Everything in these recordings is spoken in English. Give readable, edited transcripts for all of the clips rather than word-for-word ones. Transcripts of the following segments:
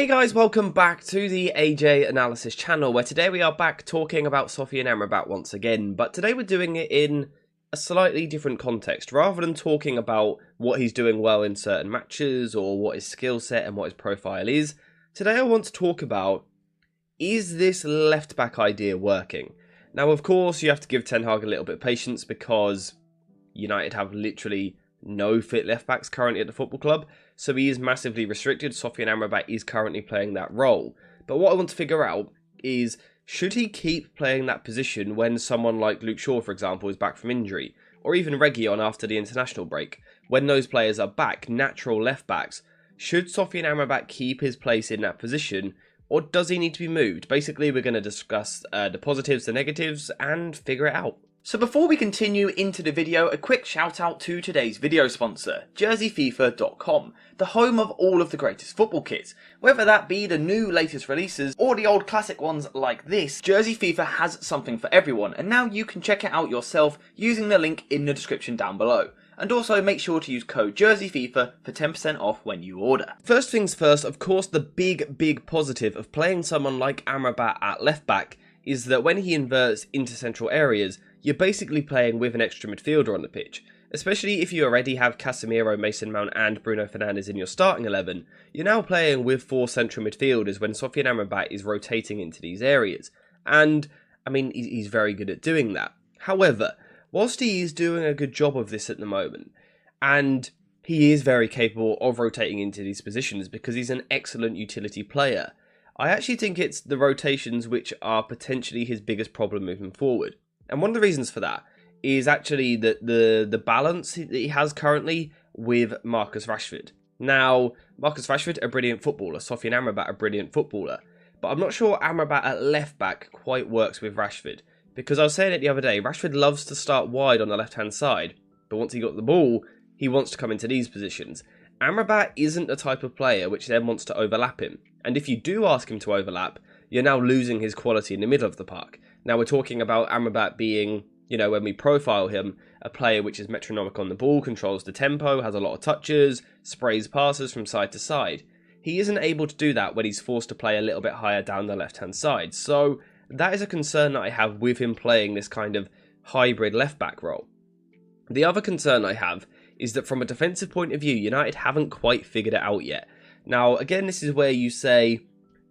Hey guys, welcome back to the AJ Analysis channel, where today we are back talking about Sofyan Amrabat once again, but today we're doing it in a slightly different context. Rather than talking about what he's doing well in certain matches or what his skill set and what his profile is, today I want to talk about, is this left back idea working? Now of course you have to give Ten Hag a little bit of patience because United have literally no fit left backs currently at the football club, so he is massively restricted. Sofyan Amrabat is currently playing that role. But what I want to figure out is, should he keep playing that position when someone like Luke Shaw, for example, is back from injury? Or even Reguilon after the international break? When those players are back, natural left backs, should Sofyan Amrabat keep his place in that position, or does he need to be moved? Basically, we're going to discuss the positives, the negatives, and figure it out. So before we continue into the video, a quick shout out to today's video sponsor, JerseyFifa.com, the home of all of the greatest football kits. Whether that be the new latest releases or the old classic ones like this, Jersey FIFA has something for everyone, and now you can check it out yourself using the link in the description down below. And also make sure to use code JerseyFifa for 10% off when you order. First things first, of course, the big positive of playing someone like Amrabat at left back is that when he inverts into central areas, you're basically playing with an extra midfielder on the pitch. Especially if you already have Casemiro, Mason Mount and Bruno Fernandes in your starting 11, you're now playing with 4 central midfielders when Sofyan Amrabat is rotating into these areas. And, I mean, he's very good at doing that. However, whilst he is doing a good job of this at the moment, and he is very capable of rotating into these positions because he's an excellent utility player, I actually think it's the rotations which are potentially his biggest problem moving forward. And one of the reasons for that is actually the balance that he has currently with Marcus Rashford. Now, Marcus Rashford, a brilliant footballer, Sofyan Amrabat, a brilliant footballer, but I'm not sure Amrabat at left back quite works with Rashford, because I was saying it the other day, Rashford loves to start wide on the left-hand side, but once he got the ball, he wants to come into these positions. Amrabat isn't the type of player which then wants to overlap him, and if you do ask him to overlap, you're now losing his quality in the middle of the park. Now we're talking about Amrabat being, you know, when we profile him, a player which is metronomic on the ball, controls the tempo, has a lot of touches, sprays passes from side to side. He isn't able to do that when he's forced to play a little bit higher down the left-hand side. So that is a concern that I have with him playing this kind of hybrid left-back role. The other concern I have is that from a defensive point of view, United haven't quite figured it out yet. Now, again, this is where you say,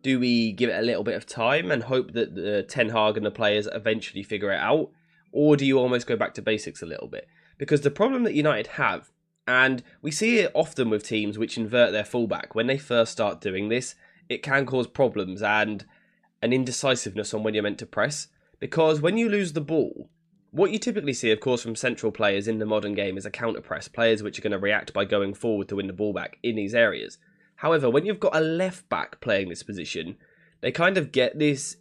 do we give it a little bit of time and hope that the Ten Hag and the players eventually figure it out? Or do you almost go back to basics a little bit? Because the problem that United have, and we see it often with teams which invert their fullback, when they first start doing this, it can cause problems and an indecisiveness on when you're meant to press. Because when you lose the ball, what you typically see, of course, from central players in the modern game is a counter press, players which are going to react by going forward to win the ball back in these areas. However, when you've got a left back playing this position, they kind of get this,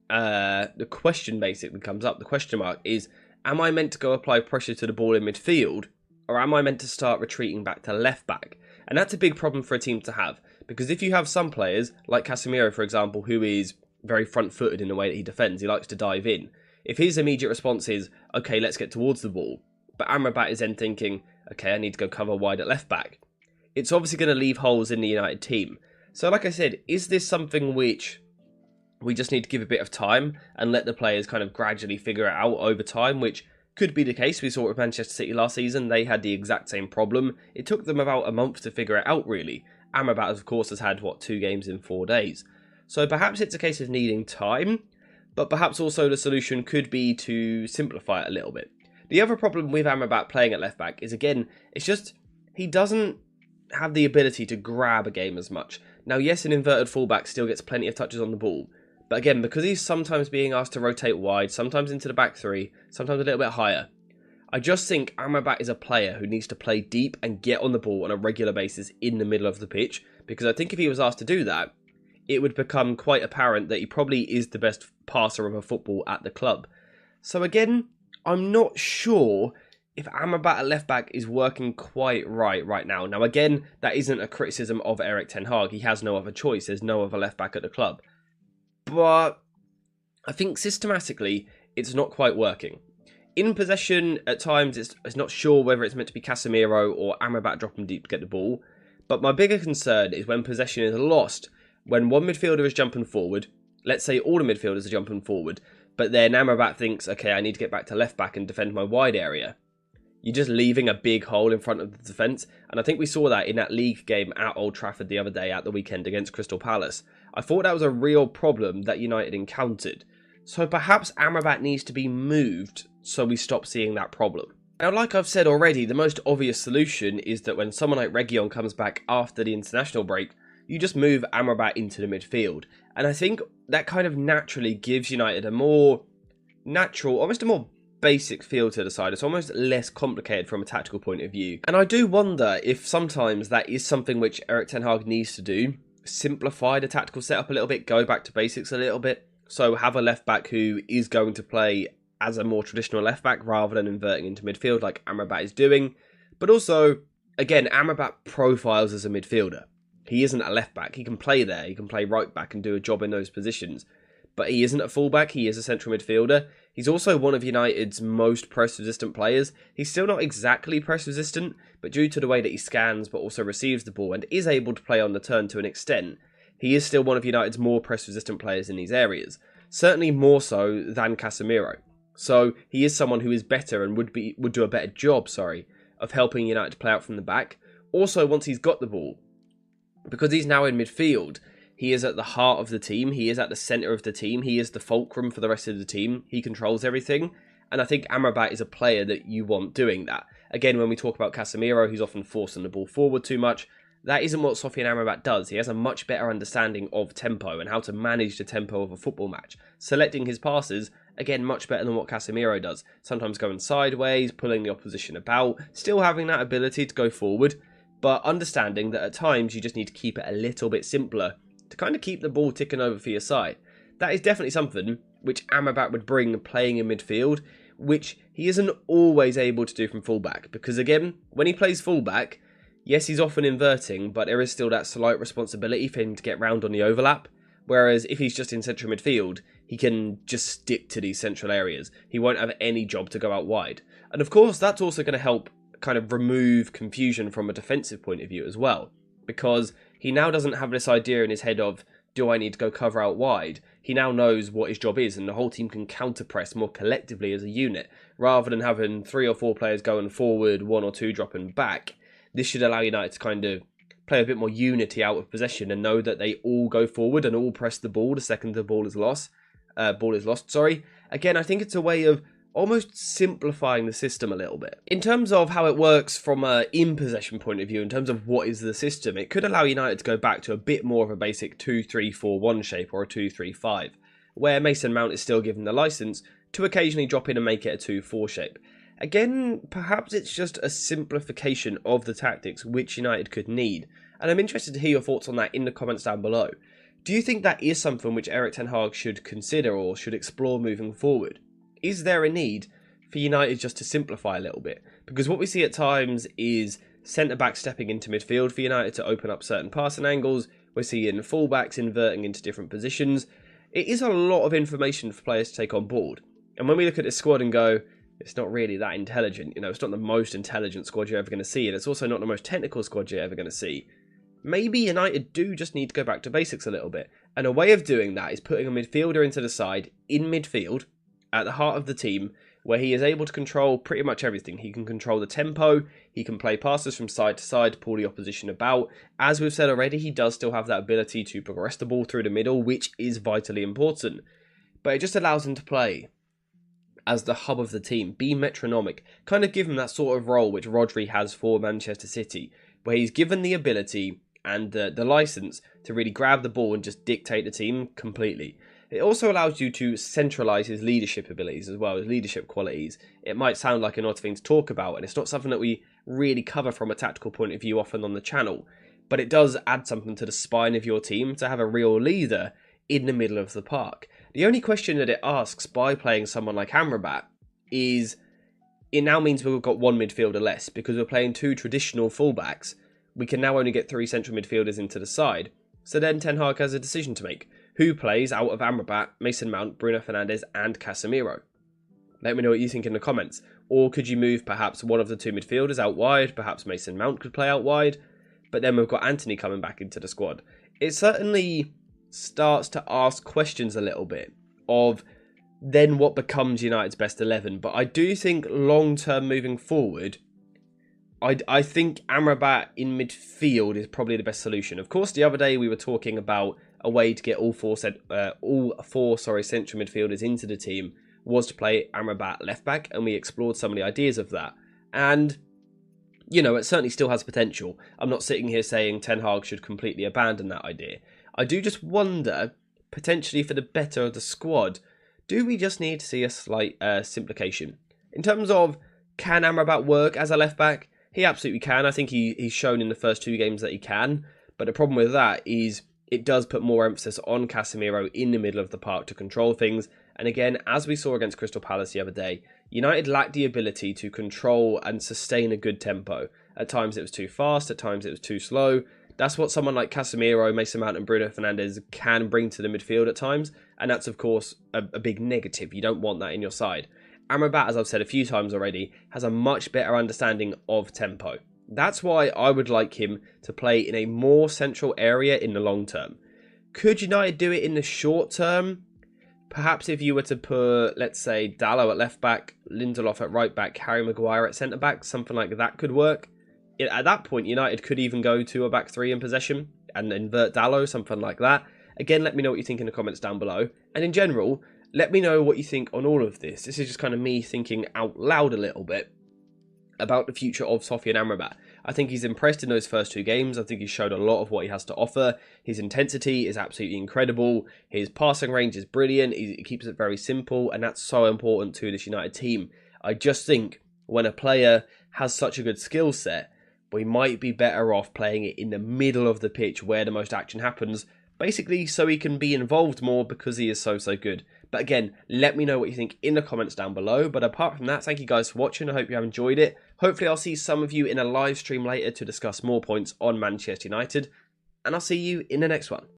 the question basically comes up, the question mark is, am I meant to go apply pressure to the ball in midfield, or am I meant to start retreating back to left back? And that's a big problem for a team to have, because if you have some players, like Casemiro for example, who is very front-footed in the way that he defends, he likes to dive in, if his immediate response is, okay, let's get towards the ball, but Amrabat is then thinking, okay, I need to go cover wide at left back, it's obviously going to leave holes in the United team. So like I said, is this something which we just need to give a bit of time and let the players kind of gradually figure it out over time, which could be the case. We saw it with Manchester City last season. They had the exact same problem. It took them about a month to figure it out, really. Amrabat, of course, has had, 2 games in 4 days. So perhaps it's a case of needing time, but perhaps also the solution could be to simplify it a little bit. The other problem with Amrabat playing at left back is, again, it's just he doesn't have the ability to grab a game as much. Now, yes, an inverted fullback still gets plenty of touches on the ball, but again, because he's sometimes being asked to rotate wide, sometimes into the back 3, sometimes a little bit higher, I just think Amrabat is a player who needs to play deep and get on the ball on a regular basis in the middle of the pitch, because I think if he was asked to do that, it would become quite apparent that he probably is the best passer of a football at the club. So again, I'm not sure if Amrabat at left back is working quite right now. Now again, that isn't a criticism of Erik Ten Hag. He has no other choice. There's no other left back at the club. But I think systematically, it's not quite working. In possession, at times, it's not sure whether it's meant to be Casemiro or Amrabat dropping deep to get the ball. But my bigger concern is when possession is lost, when one midfielder is jumping forward, let's say all the midfielders are jumping forward, but then Amrabat thinks, okay, I need to get back to left back and defend my wide area. You're just leaving a big hole in front of the defence, and I think we saw that in that league game at Old Trafford the other day at the weekend against Crystal Palace. I thought that was a real problem that United encountered. So perhaps Amrabat needs to be moved so we stop seeing that problem. Now, like I've said already, the most obvious solution is that when someone like Reguilon comes back after the international break, you just move Amrabat into the midfield. And I think that kind of naturally gives United a more natural, almost a more basic feel to the side. It's almost less complicated from a tactical point of view. And I do wonder if sometimes that is something which Erik Ten Hag needs to do. Simplify the tactical setup a little bit, go back to basics a little bit. So have a left back who is going to play as a more traditional left back rather than inverting into midfield like Amrabat is doing. But also, again, Amrabat profiles as a midfielder. He isn't a left back. He can play there. He can play right back and do a job in those positions. But he isn't a fullback. He is a central midfielder. He's also one of United's most press-resistant players. He's still not exactly press-resistant, but due to the way that he scans but also receives the ball and is able to play on the turn to an extent, he is still one of United's more press-resistant players in these areas. Certainly more so than Casemiro. So he is someone who is better and would do a better job, of helping United to play out from the back. Also, once he's got the ball, because he's now in midfield, he is at the heart of the team. He is at the centre of the team. He is the fulcrum for the rest of the team. He controls everything. And I think Amrabat is a player that you want doing that. Again, when we talk about Casemiro, who's often forcing the ball forward too much, that isn't what Sofyan Amrabat does. He has a much better understanding of tempo and how to manage the tempo of a football match. Selecting his passes, again, much better than what Casemiro does. Sometimes going sideways, pulling the opposition about, still having that ability to go forward, but understanding that at times you just need to keep it a little bit simpler to kind of keep the ball ticking over for your side. That is definitely something which Amrabat would bring playing in midfield, which he isn't always able to do from fullback. Because again, when he plays fullback, yes, he's often inverting, but there is still that slight responsibility for him to get round on the overlap. Whereas if he's just in central midfield, he can just stick to these central areas. He won't have any job to go out wide. And of course, that's also going to help kind of remove confusion from a defensive point of view as well. Because he now doesn't have this idea in his head of, do I need to go cover out wide? He now knows what his job is, and the whole team can counter-press more collectively as a unit, rather than having 3 or 4 players going forward, 1 or 2 dropping back. This should allow United to kind of play a bit more unity out of possession and know that they all go forward and all press the ball the second the ball is lost. Again, I think it's a way of almost simplifying the system a little bit. In terms of how it works from an in-possession point of view, in terms of what is the system, it could allow United to go back to a bit more of a basic 2-3-4-1 shape or a 2-3-5, where Mason Mount is still given the licence to occasionally drop in and make it a 2-4 shape. Again, perhaps it's just a simplification of the tactics which United could need, and I'm interested to hear your thoughts on that in the comments down below. Do you think that is something which Erik Ten Hag should consider or should explore moving forward? Is there a need for United just to simplify a little bit? Because what we see at times is centre-back stepping into midfield for United to open up certain passing angles. We're seeing full-backs inverting into different positions. It is a lot of information for players to take on board. And when we look at this squad and go, it's not really that intelligent, it's not the most intelligent squad you're ever going to see, and it's also not the most technical squad you're ever going to see. Maybe United do just need to go back to basics a little bit. And a way of doing that is putting a midfielder into the side, in midfield, at the heart of the team, where he is able to control pretty much everything. He can control the tempo, he can play passes from side to side to pull the opposition about. As we've said already, he does still have that ability to progress the ball through the middle, which is vitally important. But it just allows him to play as the hub of the team, be metronomic, kind of give him that sort of role which Rodri has for Manchester City, where he's given the ability and the licence to really grab the ball and just dictate the team completely. It also allows you to centralise his leadership abilities as well, his leadership qualities. It might sound like an odd thing to talk about, and it's not something that we really cover from a tactical point of view often on the channel, but it does add something to the spine of your team to have a real leader in the middle of the park. The only question that it asks by playing someone like Amrabat is, it now means we've got 1 midfielder less, because we're playing 2 traditional fullbacks. We can now only get 3 central midfielders into the side. So then Ten Hag has a decision to make. Who plays out of Amrabat, Mason Mount, Bruno Fernandes and Casemiro? Let me know what you think in the comments. Or could you move perhaps one of the 2 midfielders out wide? Perhaps Mason Mount could play out wide. But then we've got Anthony coming back into the squad. it certainly starts to ask questions a little bit of then what becomes United's best 11. But I do think long term moving forward, I think Amrabat in midfield is probably the best solution. Of course, the other day we were talking about a way to get all four central midfielders into the team was to play Amrabat left back, and we explored some of the ideas of that. And you know, it certainly still has potential. I'm not sitting here saying Ten Hag should completely abandon that idea. I do just wonder, potentially for the better of the squad, do we just need to see a slight simplification? In terms of, can Amrabat work as a left back? He absolutely can. I think he's shown in the first 2 games that he can. But the problem with that is it does put more emphasis on Casemiro in the middle of the park to control things. And again, as we saw against Crystal Palace the other day, United lacked the ability to control and sustain a good tempo. At times it was too fast, at times it was too slow. That's what someone like Casemiro, Mason Mount and Bruno Fernandes can bring to the midfield at times. And that's, of course, a big negative. You don't want that in your side. Amrabat, as I've said a few times already, has a much better understanding of tempo. That's why I would like him to play in a more central area in the long term. Could United do it in the short term? Perhaps if you were to put, let's say, Dalot at left back, Lindelof at right back, Harry Maguire at centre back, something like that could work. At that point, United could even go to a back 3 in possession and invert Dalot, something like that. Again, let me know what you think in the comments down below. And in general, let me know what you think on all of this. This is just kind of me thinking out loud a little bit about the future of Sofyan Amrabat. I think he's impressed in those first 2 games. I think he's showed a lot of what he has to offer. His intensity is absolutely incredible. His passing range is brilliant. He keeps it very simple, and that's so important to this United team. I just think when a player has such a good skill set, we might be better off playing it in the middle of the pitch where the most action happens, basically so he can be involved more because he is so good. But again, let me know what you think in the comments down below. But apart from that, thank you guys for watching. I hope you have enjoyed it. Hopefully I'll see some of you in a live stream later to discuss more points on Manchester United. And I'll see you in the next one.